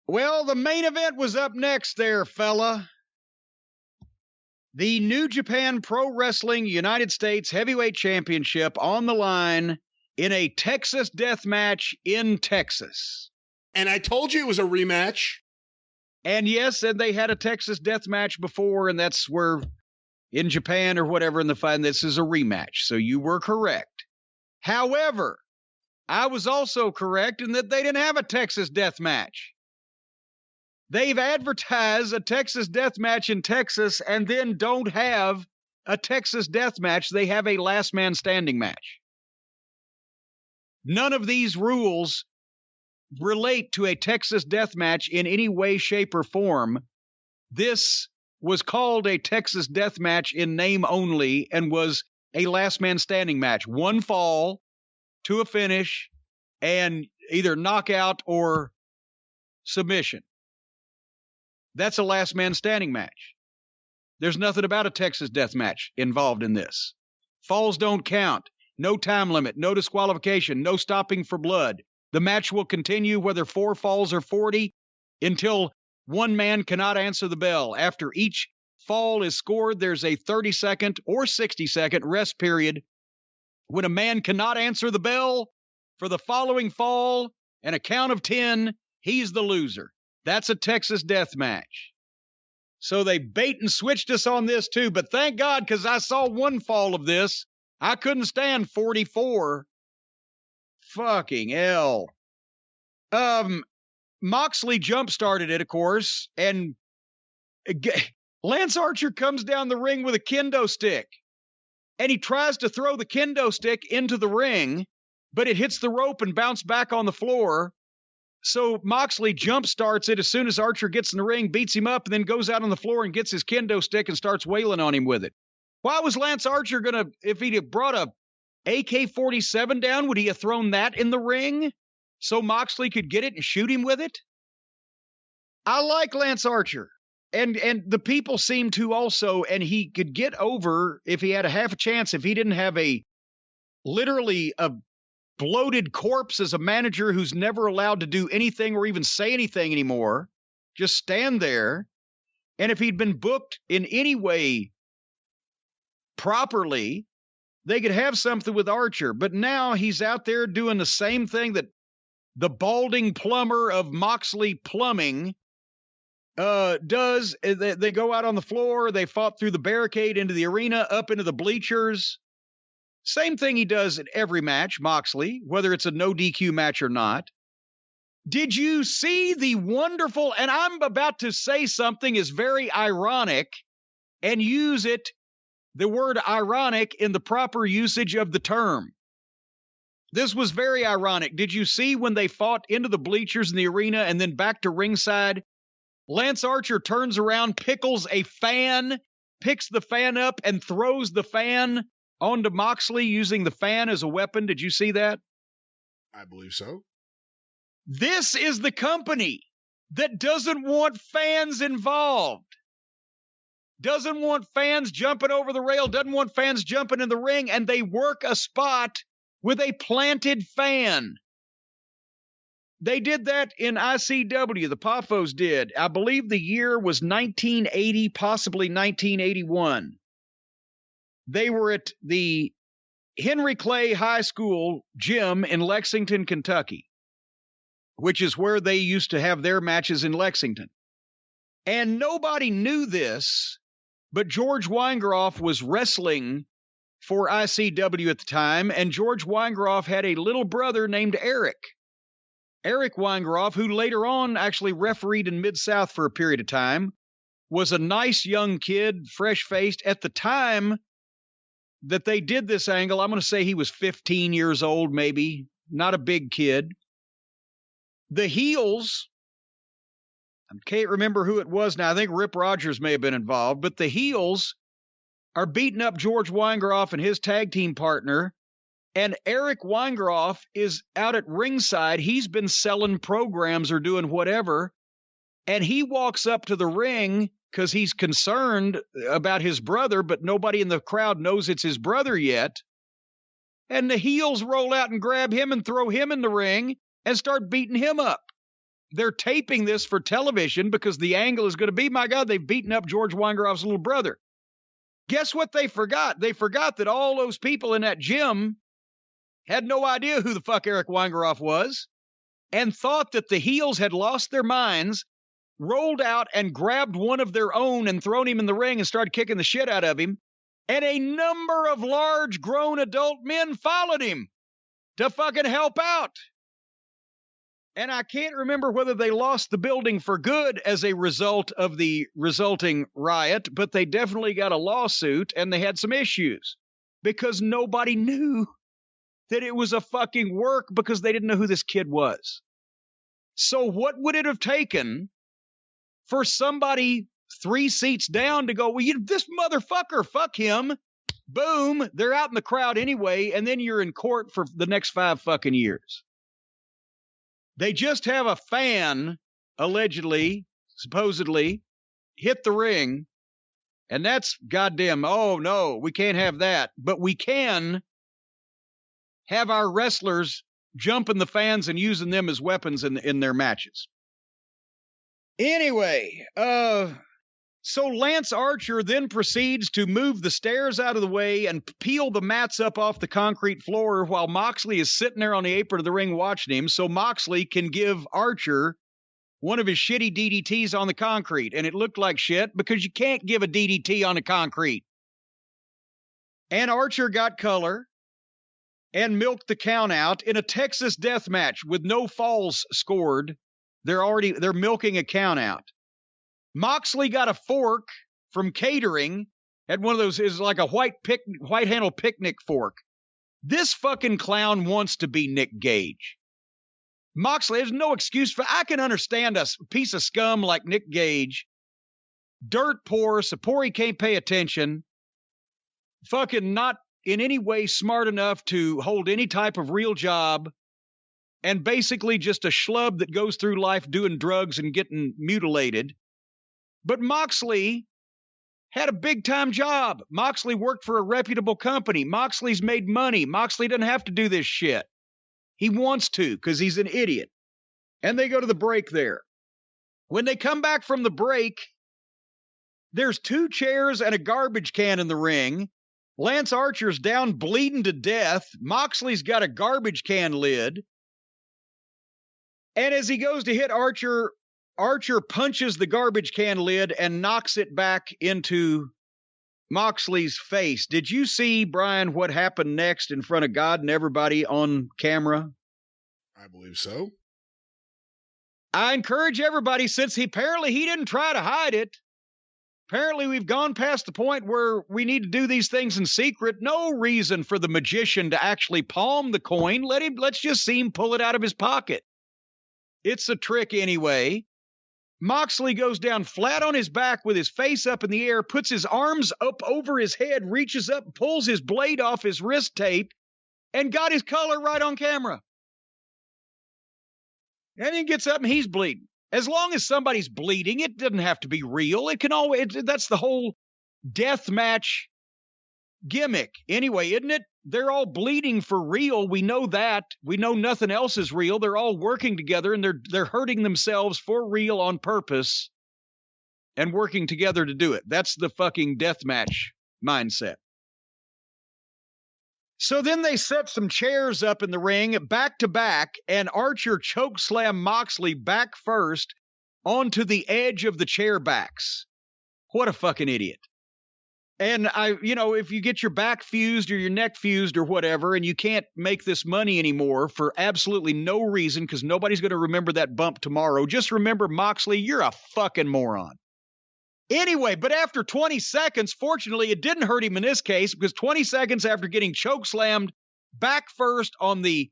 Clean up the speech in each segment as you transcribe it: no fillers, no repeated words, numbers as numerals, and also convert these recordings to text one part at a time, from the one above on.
Well, the main event was up next there, fella. The New Japan Pro Wrestling United States Heavyweight Championship on the line in a Texas death match in Texas. And I told you it was a rematch. And yes, and they had a Texas death match before, and that's where in Japan or whatever in the fight, this is a rematch. So you were correct. However, I was also correct in that they didn't have a Texas death match. They've advertised a Texas death match in Texas and then don't have a Texas death match. They have a last man standing match. None of these rules relate to a Texas death match in any way, shape, or form. This was called a Texas death match in name only and was a last man standing match. One fall to a finish and either knockout or submission. That's a last man standing match. There's nothing about a Texas death match involved in this. Falls don't count. No time limit, no disqualification, no stopping for blood. The match will continue whether 4 falls or 40 until one man cannot answer the bell. After each fall is scored, there's a 30-second or 60-second rest period. When a man cannot answer the bell for the following fall and a count of 10, he's the loser. That's a Texas death match. So they bait and switched us on this too, but thank God, because I saw one fall of this. I couldn't stand 44. Fucking hell. Moxley jump-started it, of course, and Lance Archer comes down the ring with a kendo stick, and he tries to throw the kendo stick into the ring, but it hits the rope and bounces back on the floor. So Moxley jump starts it as soon as Archer gets in the ring, beats him up, and then goes out on the floor and gets his kendo stick and starts wailing on him with it. Why was Lance Archer going to, if he'd have brought a AK-47 down, would he have thrown that in the ring so Moxley could get it and shoot him with it? I like Lance Archer, and the people seem to also, and he could get over if he had a half a chance, if he didn't have literally a bloated corpse as a manager who's never allowed to do anything or even say anything anymore, just stand there. And if he'd been booked in any way properly, they could have something with Archer. But now he's out there doing the same thing that the balding plumber of Moxley Plumbing does. They go out on the floor, they fought through the barricade into the arena, up into the bleachers. Same thing he does in every match, Moxley, whether it's a no DQ match or not. Did you see the wonderful, and I'm about to say something is very ironic, and use it, the word ironic, in the proper usage of the term. This was very ironic. Did you see when they fought into the bleachers in the arena and then back to ringside? Lance Archer turns around, picks the fan up, and throws the fan onto Moxley using the fan as a weapon. Did you see that? I believe so. This is the company that doesn't want fans involved. Doesn't want fans jumping over the rail, doesn't want fans jumping in the ring, and they work a spot with a planted fan. They did that in ICW. The Poffos did. I believe the year was 1980, possibly 1981. They were at the Henry Clay High School gym in Lexington, Kentucky, which is where they used to have their matches in Lexington. And nobody knew this, but George Weingroff was wrestling for ICW at the time, and George Weingroff had a little brother named Eric. Eric Weingroff, who later on actually refereed in Mid-South for a period of time, was a nice young kid, fresh-faced. At the time that they did this angle, I'm going to say he was 15 years old, maybe, not a big kid. The heels, I can't remember who it was now. I think Rip Rogers may have been involved, but the heels are beating up George Weingroff and his tag team partner, and Eric Weingroff is out at ringside. He's been selling programs or doing whatever, and he walks up to the ring because he's concerned about his brother, but nobody in the crowd knows it's his brother yet. And the heels roll out and grab him and throw him in the ring and start beating him up. they're taping this for television because the angle is going to be, my God, they've beaten up George Weingroff's little brother. Guess what they forgot? They forgot that all those people in that gym had no idea who the fuck Eric Weingroff was and thought that the heels had lost their minds, rolled out and grabbed one of their own and thrown him in the ring and started kicking the shit out of him. And a number of large grown adult men followed him to fucking help out. And I can't remember whether they lost the building for good as a result of the resulting riot, but they definitely got a lawsuit and they had some issues because nobody knew that it was a fucking work because they didn't know who this kid was. So what would it have taken for somebody 3 seats down to go, well, this motherfucker, fuck him. Boom, they're out in the crowd anyway, and then you're in court for the next 5 fucking years. They just have a fan, allegedly, supposedly, hit the ring, and that's goddamn, oh no, we can't have that. But we can have our wrestlers jumping the fans and using them as weapons in their matches. Anyway, so Lance Archer then proceeds to move the stairs out of the way and peel the mats up off the concrete floor while Moxley is sitting there on the apron of the ring watching him so Moxley can give Archer one of his shitty DDTs on the concrete. And it looked like shit because you can't give a DDT on the concrete. And Archer got color and milked the count out in a Texas death match with no falls scored. They're milking a count out. Moxley got a fork from catering, had one of those, is like a white handle picnic fork. This fucking clown wants to be Nick Gage. Moxley, there's no excuse for, I can understand a piece of scum like Nick Gage, dirt poor, so poor he can't pay attention, fucking not in any way smart enough to hold any type of real job, and basically just a schlub that goes through life doing drugs and getting mutilated. But Moxley had a big-time job. Moxley worked for a reputable company. Moxley's made money. Moxley doesn't have to do this shit. He wants to because he's an idiot. And they go to the break there. When they come back from the break, there's 2 chairs and a garbage can in the ring. Lance Archer's down bleeding to death. Moxley's got a garbage can lid. And as he goes to hit Archer, Archer punches the garbage can lid and knocks it back into Moxley's face. Did you see, Brian, what happened next in front of God and everybody on camera? I believe so. I encourage everybody, since apparently he didn't try to hide it. Apparently we've gone past the point where we need to do these things in secret. No reason for the magician to actually palm the coin. Let's just see him pull it out of his pocket. It's a trick anyway. Moxley goes down flat on his back with his face up in the air, puts his arms up over his head, reaches up, pulls his blade off his wrist tape, and got his color right on camera. And he gets up and he's bleeding. As long as somebody's bleeding, it doesn't have to be real. It can always, that's the whole death match gimmick anyway, isn't it? They're all bleeding for real. We know that. We know nothing else is real. They're all working together and they're hurting themselves for real on purpose and working together to do it. That's the fucking death match mindset. So then they set some chairs up in the ring back to back, and Archer chokeslam Moxley back first onto the edge of the chair backs. What a fucking idiot. And if you get your back fused or your neck fused or whatever, and you can't make this money anymore for absolutely no reason because nobody's going to remember that bump tomorrow, just remember, Moxley, you're a fucking moron. Anyway, but after 20 seconds, fortunately, it didn't hurt him in this case because 20 seconds after getting chokeslammed back first on the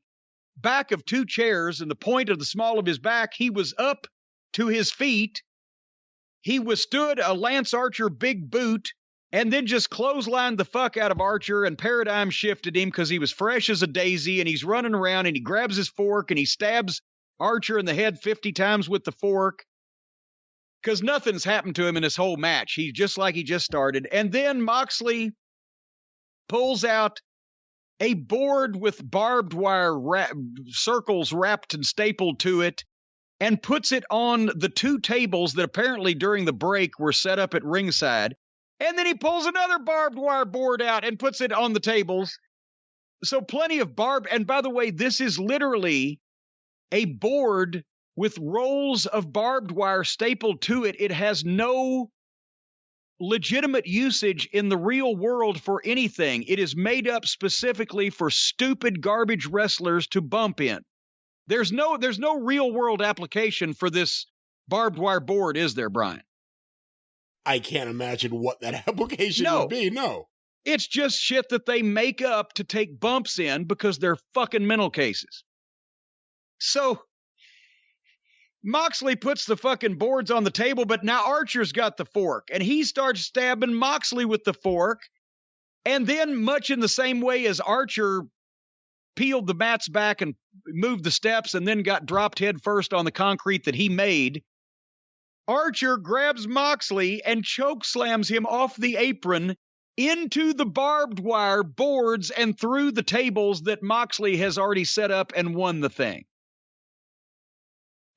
back of 2 chairs and the point of the small of his back, he was up to his feet. He withstood a Lance Archer big boot and then just clotheslined the fuck out of Archer and paradigm shifted him because he was fresh as a daisy and he's running around and he grabs his fork and he stabs Archer in the head 50 times with the fork. Because nothing's happened to him in this whole match. He's just like he just started. And then Moxley pulls out a board with barbed wire circles wrapped and stapled to it and puts it on the two tables that apparently during the break were set up at ringside. And then he pulls another barbed wire board out and puts it on the tables. So plenty of and by the way, this is literally a board with rolls of barbed wire stapled to it. It has no legitimate usage in the real world for anything. It is made up specifically for stupid garbage wrestlers to bump in. There's no real world application for this barbed wire board, is there, Brian? I can't imagine what that application would be. No. It's just shit that they make up to take bumps in because they're fucking mental cases. So Moxley puts the fucking boards on the table, but now Archer's got the fork, and he starts stabbing Moxley with the fork. And then, much in the same way as Archer peeled the mats back and moved the steps and then got dropped head first on the concrete that he made, Archer grabs Moxley and choke slams him off the apron into the barbed wire boards and through the tables that Moxley has already set up and won the thing.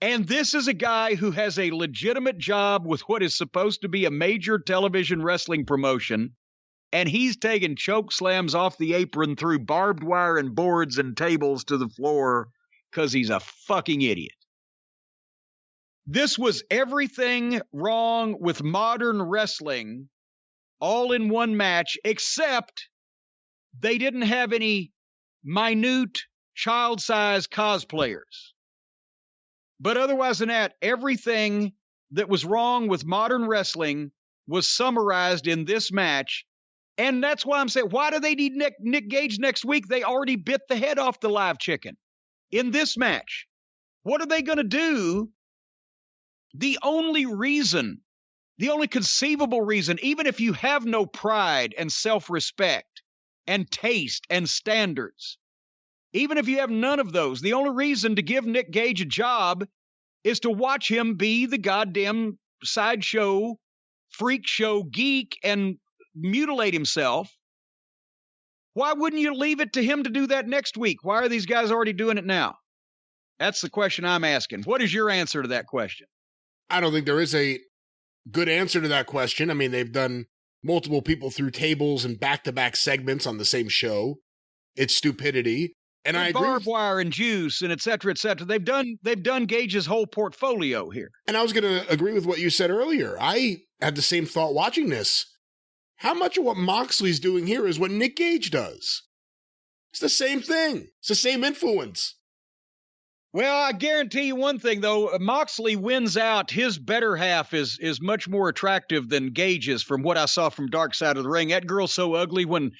And this is a guy who has a legitimate job with what is supposed to be a major television wrestling promotion, and he's taking choke slams off the apron through barbed wire and boards and tables to the floor because he's a fucking idiot. This was everything wrong with modern wrestling all in one match, except they didn't have any minute child-sized cosplayers. But otherwise than that, everything that was wrong with modern wrestling was summarized in this match. And that's why I'm saying, why do they need Nick Gage next week? They already bit the head off the live chicken in this match. What are they going to do? The only conceivable reason, even if you have no pride and self-respect and taste and standards, even if you have none of those, the only reason to give Nick Gage a job is to watch him be the goddamn sideshow, freak show geek and mutilate himself. Why wouldn't you leave it to him to do that next week? Why are these guys already doing it now? That's the question I'm asking. What is your answer to that question? I don't think there is a good answer to that question. I mean, they've done multiple people through tables and back-to-back segments on the same show. It's stupidity. And I agree. Barbed wire and juice and et cetera, et cetera. They've done Gage's whole portfolio here. And I was going to agree with what you said earlier. I had the same thought watching this. How much of what Moxley's doing here is what Nick Gage does? It's the same thing. It's the same influence. Well, I guarantee you one thing, though. Moxley wins out. His better half is much more attractive than Gage's from what I saw from Dark Side of the Ring. That girl's so ugly when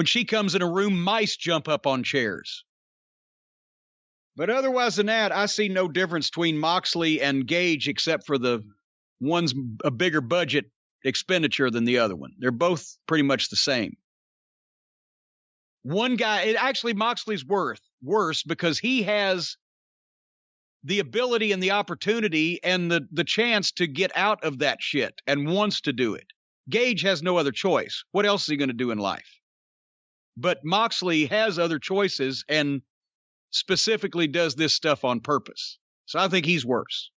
she comes in a room, mice jump up on chairs. But otherwise than that, I see no difference between Moxley and Gage except for the one's a bigger budget expenditure than the other one. They're both pretty much the same. One guy, actually Moxley's worse because he has the ability and the opportunity and the chance to get out of that shit and wants to do it. Gage has no other choice. What else is he going to do in life? But Moxley has other choices and specifically does this stuff on purpose. So I think he's worse.